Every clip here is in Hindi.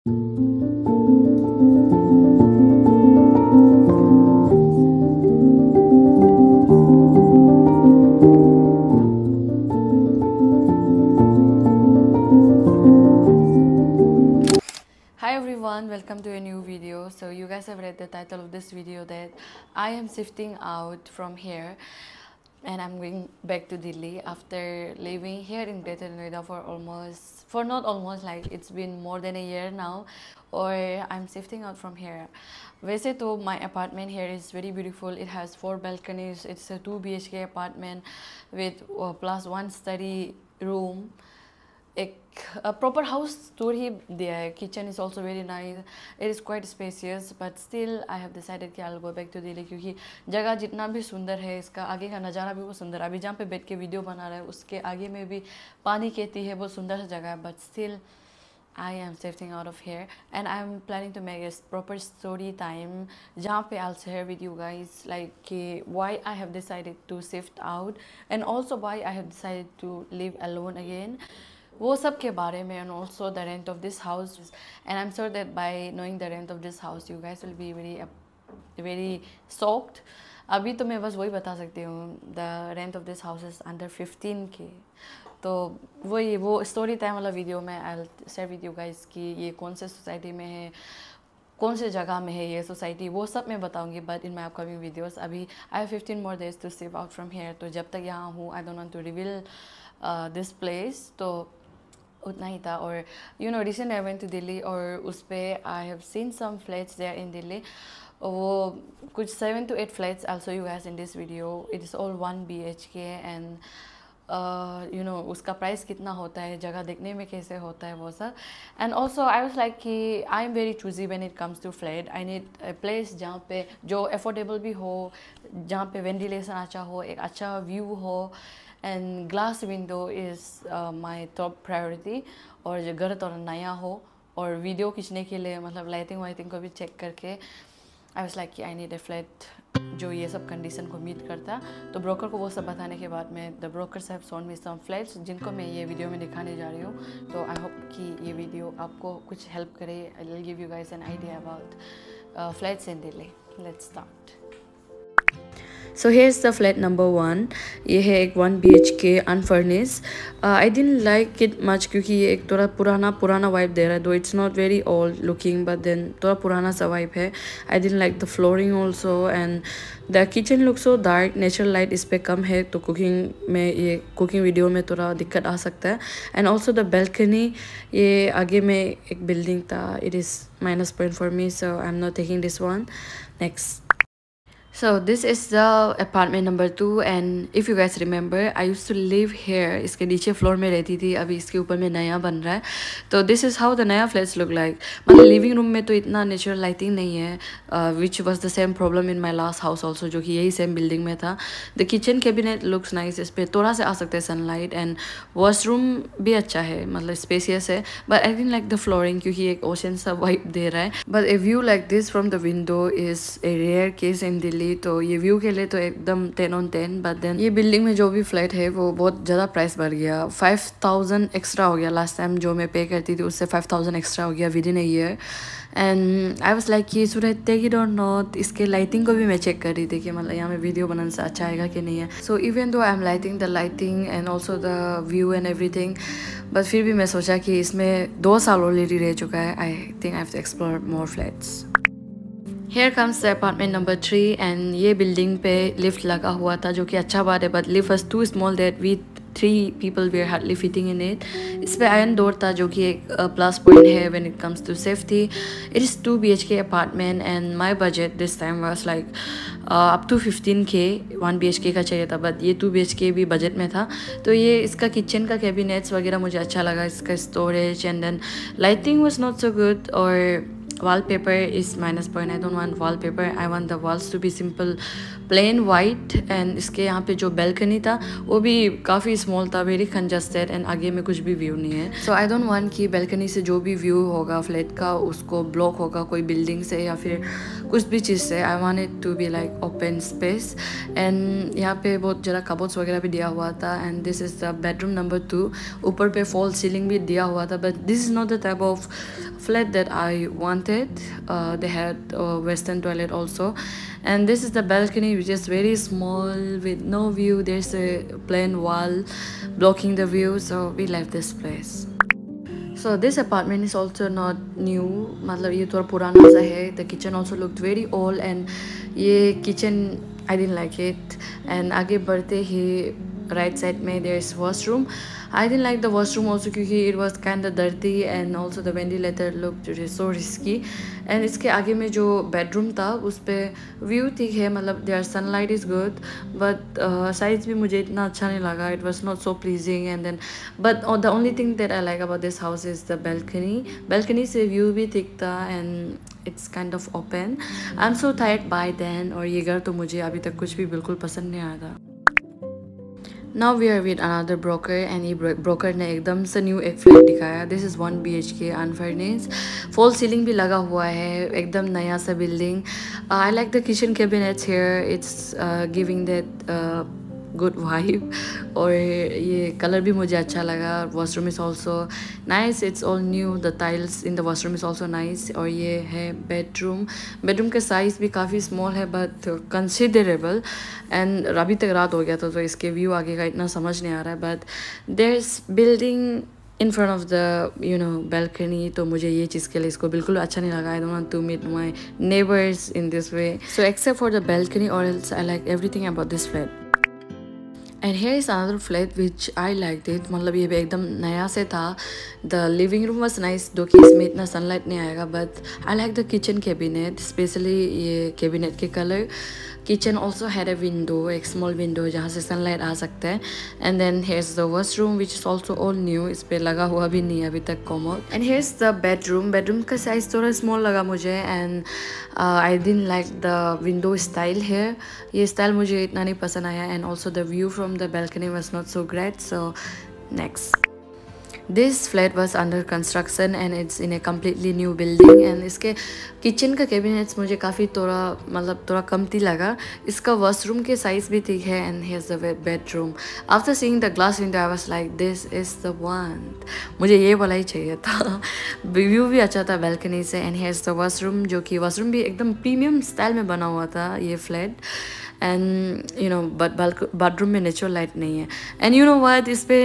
Hi everyone, welcome to a new video. So you guys have read the title of this video that I am shifting out from here and I'm going back to Delhi after living here in Greater Noida for not almost, like it's been more than a year now, or I'm shifting out from here. वैसे तो my apartment here is very beautiful. It has 4 balconies. It's a 2 BHK apartment with plus 1 study room. एक proper house tour ही दिया है. Kitchen is also very nice. It is quite spacious, but still I have decided कि I'll go back to Delhi क्योंकि जगह जितना भी सुंदर है, इसका आगे का नज़ारा भी बहुत सुंदर है. अभी जहाँ पे बैठ के वीडियो बना रहा है उसके आगे में भी पानी कहती है, बहुत सुंदर सा जगह है. But still I am shifting out of here and I'm planning to make a proper story time जहाँ पे I'll share with you guys like why I have decided to shift out and also why I have decided to live alone again. वो सब के बारे में and also the rent of this house, and I'm sure that by knowing the rent of this house you guys will be very shocked. अभी तो मैं बस वही बता सकती हूँ, the rent of this house is under 15K. तो वो स्टोरी टाइम वाला वीडियो में I'll share with you guys कि ये कौन से सोसाइटी में है, कौन से जगह में है ये सोसाइटी, वो सब मैं बताऊंगी. But in my upcoming videos अभी I have 15 more days to shift out from here. तो जब तक यहाँ हूँ I don't want to reveal this place. तो उतना ही था. और you know recent I went to Delhi और उस पर I have seen some flats there in Delhi. वो कुछ 7 to 8 flats I will show you guys in this video. It is all 1 BHK and you know उसका प्राइस कितना होता है, जगह देखने में कैसे होता है वो सब. And also I was like कि I am very choosy when it comes to flat. I need a place जहाँ पे जो अफोर्डेबल भी हो, जहाँ पे वेंटिलेशन अच्छा हो, एक अच्छा व्यू हो, and glass window is my top priority. और जो घर थोड़ा नया हो और वीडियो खींचने के लिए मतलब लाइटिंग वाइटिंग को भी चेक करके आई वाज लाइक कि आई नीड अ फ्लैट जो ये सब कंडीशन को मीट करता. तो ब्रोकर को वो सब बताने के बाद में the brokers have shown me some flats जिनको मैं ये वीडियो में दिखाने जा रही हूँ. तो आई होप कि ये वीडियो आपको कुछ हेल्प करे. I will give you guys an idea about flats in Delhi. Let's start. So here's the flat number 1. ये है एक 1 BHK unfurnished. I didn't like it much क्योंकि ये एक थोड़ा पुराना vibe दे रहा है. Though it's not very old looking, but then थोड़ा पुराना सा vibe है. I didn't like the flooring also and the kitchen looks so dark. Natural light इस पे कम है तो cooking video में थोड़ा दिक्कत आ सकता है. And also the balcony, ये आगे में एक building था. It is minus point for me, so I'm not taking this one. Next. So this is the apartment number 2 and if you guys remember I used to live here. इसके नीचे फ्लोर में रहती थी, अभी इसके ऊपर में नया बन रहा है. तो this is how the नया flats look like. मतलब लिविंग रूम में तो इतना नेचुरल लाइटिंग नहीं है, which was the same problem in my last house also, जो कि यही सेम बिल्डिंग में था. The kitchen cabinet looks nice. इस पर थोड़ा से आ सकते हैं सनलाइट एंड वॉशरूम भी अच्छा है, मतलब स्पेसियस है. But I didn't like the flooring क्योंकि एक ओशन सा वाइब दे रहा है. But a view like this from the window is a rare case in Delhi. तो ये व्यू के लिए तो एकदम 10 on 10. बट देन ये बिल्डिंग में जो भी फ्लैट है वो बहुत ज़्यादा प्राइस बढ़ गया. 5000 एक्स्ट्रा हो गया. लास्ट टाइम जो मैं पे करती थी उससे 5000 एक्स्ट्रा हो गया with in a year. And I was like कि शुड आई टेक इट और नॉट. इसके लाइटिंग को भी मैं चेक कर रही थी कि मतलब यहाँ में वीडियो बनाने से अच्छा आएगा कि नहीं है. So even though I am lighting the lighting and also the view and everything, but फिर भी मैं सोचा कि इसमें 2 साल ऑलरेडी रह चुका है. I think I have to explore more flats. Here comes the apartment number 3 and ये बिल्डिंग पे लिफ्ट लगा हुआ था जो कि अच्छा बात है. But lift was too small that we 3 people were hardly fitting in it. इस पे आयरन डोर था जो कि एक प्लस पॉइंट है when it comes to safety. It is 2 BHK apartment and my budget this time was like up to 15K. 1 BHK का चाहिए था बट ये 2 BHK भी बजट में था. तो ये इसका किचन का कैबिनेट्स वगैरह मुझे अच्छा लगा, इसका storage and then lighting was not so good. और wallpaper is minus point. I don't want wallpaper. I want the walls to be simple, plain white. And इसके यहाँ पे जो balcony था वो भी काफ़ी small था, very congested, and आगे में कुछ भी view नहीं है. So I don't want कि balcony से जो भी view होगा flat का उसको block होगा कोई building से या फिर कुछ भी चीज़ से. I want it to be like open space. And यहाँ पे बहुत ज़रा cupboards वगैरह भी दिया हुआ था. And this is the bedroom number 2. ऊपर पे false ceiling भी दिया हुआ था. But this is not the type of flat that I wanted. They had a western toilet also, and this is the balcony, which is very small with no view. There's a plain wall blocking the view, so we left this place. So this apartment is also not new, मतलब ये थोड़ा पुराना सा है. The kitchen also looked very old, and ये kitchen I didn't like it. And आगे बढ़ते ही right side में there's washroom. I didn't like the washroom also क्योंकि it was kind of dirty, and also the ventilator looked so risky. And इसके आगे में जो bedroom था उस पे view ठीक है, मतलब their sunlight is good, but size भी मुझे इतना अच्छा नहीं लगा. It was not so pleasing. And then but the only thing that I like about this house is the balcony. Balcony से view भी ठीक था, and it's kind of open. I'm so tired by then. और ये घर तो मुझे अभी तक कुछ भी बिल्कुल पसंद नहीं आया था. Now we are with another broker, and ये broker ने एकदम से new एक flat दिखाया. This is 1 BHK unfurnished. False ceiling भी लगा हुआ है, एकदम नया सा building. I like the kitchen cabinets here. It's giving that good vibe. और ये color भी मुझे अच्छा लगा. Washroom is also nice. It's all new. The tiles in the washroom is also nice. और ये है bedroom. Bedroom का size भी काफ़ी small है, but considerable. And अभी तक रात हो गया था तो इसके view आगे का इतना समझ नहीं आ रहा है. But there's building in front of the balcony, तो मुझे ये चीज़ के लिए इसको बिल्कुल अच्छा नहीं लगा. I don't want to meet my neighbors in this way. So except for the balcony, or else I like everything about this flat. And here is another flat which I liked it. मतलब ये भी एकदम नया से था. The living room was nice, दो कि इसमें इतना sunlight नहीं आएगा. But I like the kitchen cabinet, especially ये cabinet के color. Kitchen also had a window, एक small window जहाँ से sunlight आ सकता है. And then here's the washroom, which is also all new. इस पे लगा हुआ भी नहीं है अभी तक commode. And here's the bedroom. Bedroom का size थोड़ा small लगा मुझे, and I didn't like the window style here. ये style मुझे इतना नहीं पसंद आया. And also the view from the balcony was not so great. So next. This flat was under construction, and it's in a completely new building. And इसके किचन का कैबिनेट्स मुझे काफ़ी थोड़ा कमती लगा. इसका वॉशरूम के साइज़ भी ठीक है. And here's the bedroom. After seeing the glass window, I was like, this is the one. मुझे ये वाला ही चाहिए था. व्यू भी अच्छा था balcony से. And here's the washroom, जो कि वॉशरूम भी एकदम प्रीमियम स्टाइल में बना हुआ था ये फ्लैट. And but बाथरूम में नेचुरल लाइट नहीं है. And you know what, इस पे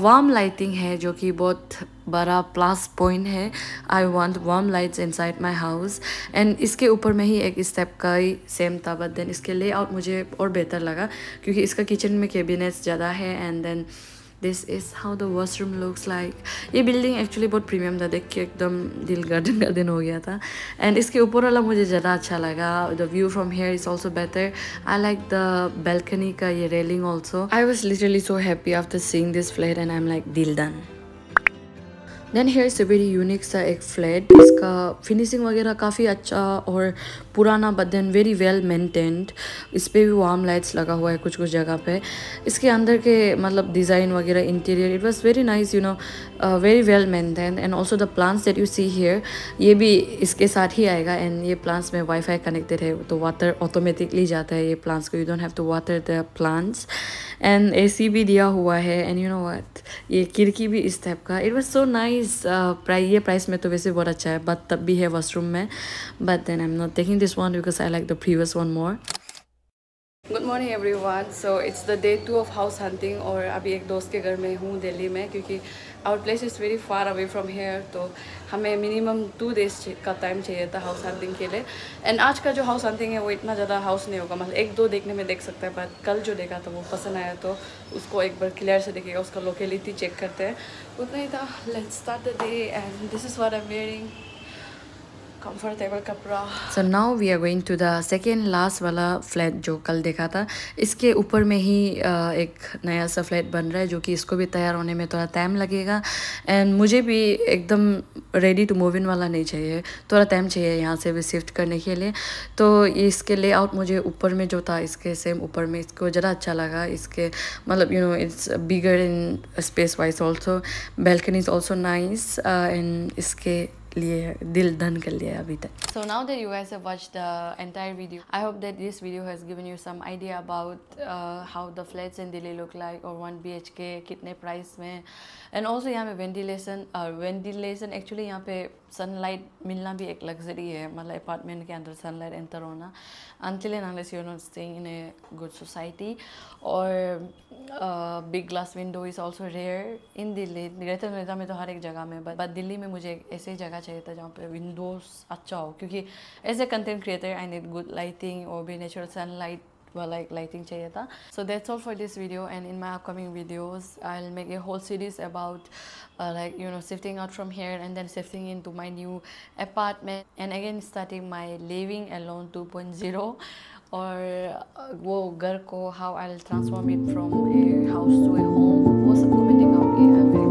वार्म लाइटिंग है जो कि बहुत बड़ा प्लस पॉइंट है. I want warm lights inside my house. And इसके ऊपर में ही एक स्टेप का ही सेम था. बट देन इसके लेआउट मुझे और बेहतर लगा क्योंकि इसका किचन में कैबिनेट्स ज़्यादा है. And then this is how the washroom looks like. ये बिल्डिंग एक्चुअली बहुत प्रीमियम था, देख के एकदम दिल गार्डन हो गया था. एंड इसके ऊपर वाला मुझे ज़्यादा अच्छा लगा. The view from here is also better. I like the balcony का ये railing also. I was literally so happy after seeing this flat, and I am like दिल done. Then here is a very unique सा एक फ्लैट. इसका फिनिशिंग वगैरह काफ़ी अच्छा और पुराना, but then very well maintained. इस पर भी वार्म लाइट्स लगा हुआ है कुछ कुछ जगह पे. इसके अंदर के मतलब डिज़ाइन वगैरह interior it was very nice, very well maintained. And also the plants that you see here, ये भी इसके साथ ही आएगा. एंड ये प्लांट्स में वाईफाई कनेक्टेड है तो वाटर ऑटोमेटिकली जाता है ये प्लांट्स को. You don't have to water the plants. And AC भी दिया हुआ है. एंड यू नो व्हाट, ये खिड़की भी इस टाइप का. It was so nice. ये प्राइस में तो वैसे बहुत अच्छा है, बट तब भी है वॉशरूम में. But then I am not taking this one because I like the previous one more. Good morning everyone. So it's the day 2 of house hunting. और अभी एक दोस्त के घर में हूँ दिल्ली में, क्योंकि our place is very far away from here. तो हमें मिनिमम 2 days का टाइम चाहिए था हाउस हंटिंग के लिए. एंड आज का जो हाउस हंटिंग है वो इतना ज़्यादा हाउस नहीं होगा, मतलब 1-2 देखने में देख सकता है. बट कल जो देखा था वो पसंद आया तो उसको एक बार क्लियर से देखिएगा, उसका लोकेलिटी चेक करते हैं. उतना ही था. Let's start the day. And this is what I am wearing. Comfortable कपड़ा. So now we are going to the second last वाला फ्लैट जो कल देखा था. इसके ऊपर में ही एक नया सा फ्लैट बन रहा है जो कि इसको भी तैयार होने में थोड़ा टाइम लगेगा. एंड मुझे भी एकदम रेडी टू मूव इन वाला नहीं चाहिए, थोड़ा टाइम चाहिए यहाँ से भी शिफ्ट करने के लिए. तो इसके लेआउट मुझे ऊपर में जो था इसके सेम ऊपर में इसको ज़्यादा अच्छा लगा. इसके मतलब it's bigger in space wise also. Balcony is also nice and इसके लिए दिल धन कर लिया अभी तक. So now that you guys have watched the entire video, I hope that this video has given you some idea about how the flats in Delhi look like, or 1 BHK कितने प्राइस में. एंड ऑल्सो यहाँ पे वेंटिलेशन एक्चुअली यहाँ पे सनलाइट मिलना भी एक लग्जरी है. मतलब अपार्टमेंट के अंदर सनलाइट एंटर होना until and unless you're not staying in a good society. और big glass window is also rare in Delhi. Greater Noida में तो हर एक जगह में, बट दिल्ली में मुझे एक ऐसी जगह चाहिए था जहाँ पे विंडोज अच्छा हो, क्योंकि as a content creator I need good lighting और भी नेचुरल सनलाइट वाला एक लाइटिंग चाहिए था. So that's all for this video, and in my upcoming videos I will make a whole series about shifting out from here and then shifting into my new apartment, and again starting my living alone 2.0, और वो घर को how I'll transform it from a house to a home, वो सबको मैं दिखाऊंगी.